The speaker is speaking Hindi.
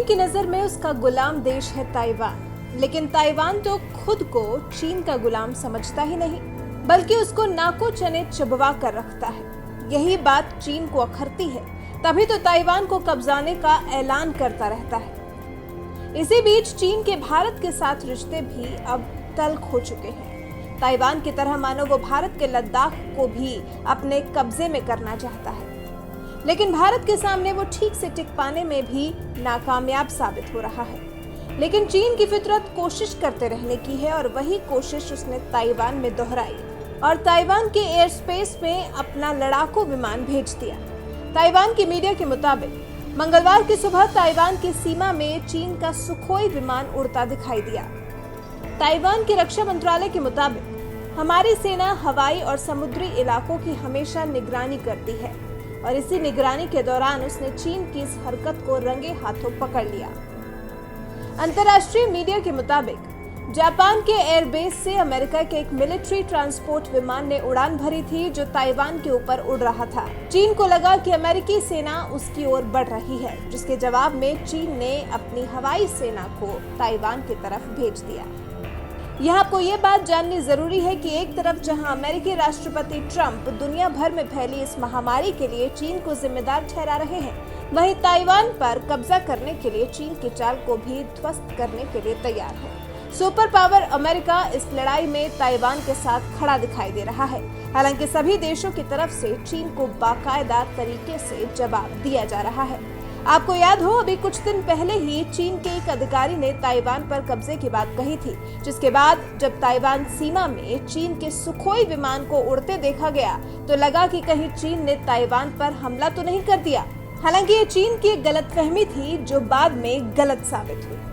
चीन की नजर में उसका गुलाम देश है ताइवान, लेकिन ताइवान तो खुद को चीन का गुलाम समझता ही नहीं, बल्कि उसको नाको चने चबवा कर रखता है। यही बात चीन को अखरती है, तभी तो ताइवान को कब्जाने का ऐलान करता रहता है। इसी बीच चीन के भारत के साथ रिश्ते भी अब तल्ख हो चुके हैं। ताइवान की तरह मानो वो भारत के लद्दाख को भी अपने कब्जे में करना चाहता है, लेकिन भारत के सामने वो ठीक से टिक पाने में भी नाकामयाब साबित हो रहा है। लेकिन चीन की फितरत कोशिश करते रहने की है और वही कोशिश उसने ताइवान में दोहराई और ताइवान के एयर स्पेस में अपना लड़ाकू विमान भेज दिया। ताइवान की मीडिया के मुताबिक मंगलवार की सुबह ताइवान की सीमा में चीन का सुखोई विमान उड़ता दिखाई दिया। ताइवान के रक्षा मंत्रालय के मुताबिक हमारी सेना हवाई और समुद्री इलाकों की हमेशा निगरानी करती है और इसी निगरानी के दौरान उसने चीन की इस हरकत को रंगे हाथों पकड़ लिया। अंतर्राष्ट्रीय मीडिया के मुताबिक जापान के एयरबेस से अमेरिका के एक मिलिट्री ट्रांसपोर्ट विमान ने उड़ान भरी थी, जो ताइवान के ऊपर उड़ रहा था। चीन को लगा कि अमेरिकी सेना उसकी ओर बढ़ रही है, जिसके जवाब में चीन ने अपनी हवाई सेना को ताइवान की तरफ भेज दिया। यहाँ आपको ये बात जाननी जरूरी है कि एक तरफ जहाँ अमेरिकी राष्ट्रपति ट्रंप दुनिया भर में फैली इस महामारी के लिए चीन को जिम्मेदार ठहरा रहे हैं, वहीं ताइवान पर कब्जा करने के लिए चीन की चाल को भी ध्वस्त करने के लिए तैयार है। सुपर पावर अमेरिका इस लड़ाई में ताइवान के साथ खड़ा दिखाई दे रहा है। हालांकि सभी देशों की तरफ से चीन को बाकायदा तरीके से जवाब दिया जा रहा है। आपको याद हो, अभी कुछ दिन पहले ही चीन के एक अधिकारी ने ताइवान पर कब्जे की बात कही थी, जिसके बाद जब ताइवान सीमा में चीन के सुखोई विमान को उड़ते देखा गया तो लगा कि कहीं चीन ने ताइवान पर हमला तो नहीं कर दिया। हालांकि ये चीन की एक गलतफहमी थी, जो बाद में गलत साबित हुई।